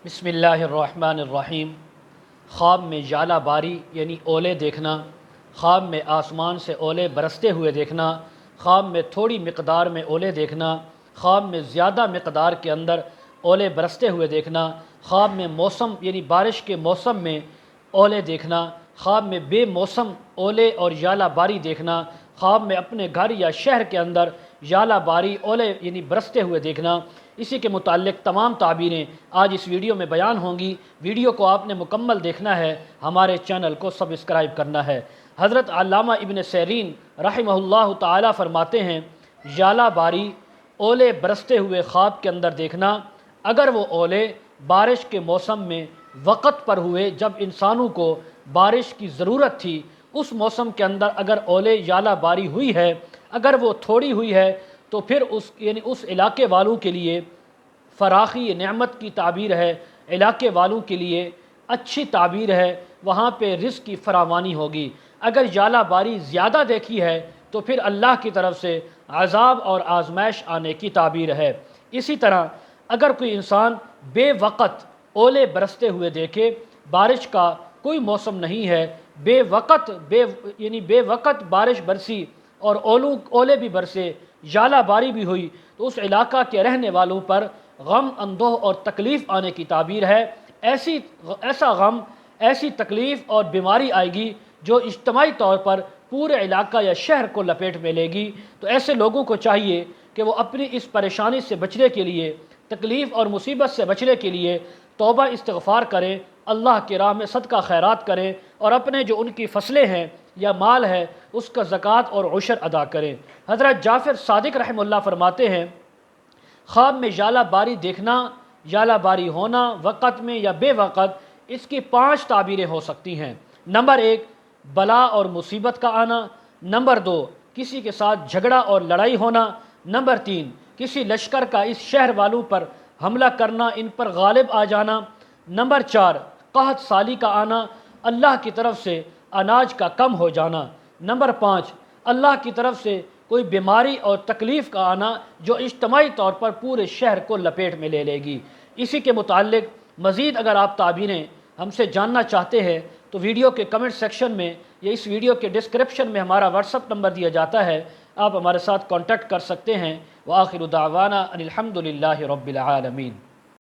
بسم اللہ الرحمن الرحیم۔ خواب میں ژالہ باری یعنی اولے دیکھنا، خواب میں آسمان سے اولے برستے ہوئے دیکھنا، خواب میں تھوڑی مقدار میں اولے دیکھنا، خواب میں زیادہ مقدار کے اندر اولے برستے ہوئے دیکھنا، خواب میں موسم یعنی بارش کے موسم میں اولے دیکھنا، خواب میں بے موسم اولے اور ژالہ باری دیکھنا، خواب میں اپنے گھر یا شہر کے اندر ژالہ باری اولے یعنی برستے ہوئے دیکھنا، اسی کے متعلق تمام تعبیریں آج اس ویڈیو میں بیان ہوں گی۔ ویڈیو کو آپ نے مکمل دیکھنا ہے، ہمارے چینل کو سبسکرائب کرنا ہے۔ حضرت علامہ ابن سیرین رحمہ اللہ تعالی فرماتے ہیں، ژالہ باری اولے برستے ہوئے خواب کے اندر دیکھنا، اگر وہ اولے بارش کے موسم میں وقت پر ہوئے جب انسانوں کو بارش کی ضرورت تھی، اس موسم کے اندر اگر اولے ژالہ باری ہوئی ہے، اگر وہ تھوڑی ہوئی ہے تو پھر اس علاقے والوں کے لیے فراخی نعمت کی تعبیر ہے، علاقے والوں کے لیے اچھی تعبیر ہے، وہاں پہ رزق کی فراوانی ہوگی۔ اگر ژالہ باری زیادہ دیکھی ہے تو پھر اللہ کی طرف سے عذاب اور آزمائش آنے کی تعبیر ہے۔ اسی طرح اگر کوئی انسان بے وقت اولے برستے ہوئے دیکھے، بارش کا کوئی موسم نہیں ہے، بے وقت بارش برسی اور اولے بھی برسے، ژالہ باری بھی ہوئی، تو اس علاقہ کے رہنے والوں پر غم اندوہ اور تکلیف آنے کی تعبیر ہے۔ ایسا غم، ایسی تکلیف اور بیماری آئے گی جو اجتماعی طور پر پورے علاقہ یا شہر کو لپیٹ میں لے گی۔ تو ایسے لوگوں کو چاہیے کہ وہ اپنی اس پریشانی سے بچنے کے لیے، تکلیف اور مصیبت سے بچنے کے لیے توبہ استغفار کریں، اللہ کی راہ میں صدقہ خیرات کریں اور اپنے جو ان کی فصلیں ہیں یا مال ہے اس کا زکوٰۃ اور عشر ادا کریں۔ حضرت جعفر صادق رحمہ اللہ فرماتے ہیں، خواب میں ژالہ باری دیکھنا، ژالہ باری ہونا وقت میں یا بے وقت، اس کی 5 تعبیریں ہو سکتی ہیں۔ نمبر 1، بلا اور مصیبت کا آنا۔ نمبر 2، کسی کے ساتھ جھگڑا اور لڑائی ہونا۔ نمبر 3، کسی لشکر کا اس شہر والوں پر حملہ کرنا، ان پر غالب آ جانا۔ نمبر 4، قحط سالی کا آنا، اللہ کی طرف سے اناج کا کم ہو جانا۔ نمبر 5، اللہ کی طرف سے کوئی بیماری اور تکلیف کا آنا جو اجتماعی طور پر پورے شہر کو لپیٹ میں لے لے گی۔ اسی کے متعلق مزید اگر آپ تعبیریں ہم سے جاننا چاہتے ہیں تو ویڈیو کے کمنٹ سیکشن میں یا اس ویڈیو کے ڈسکرپشن میں ہمارا واٹس ایپ نمبر دیا جاتا ہے، آپ ہمارے ساتھ کانٹیکٹ کر سکتے ہیں۔ وآخر دعوانا ان الحمد للہ رب العالمین۔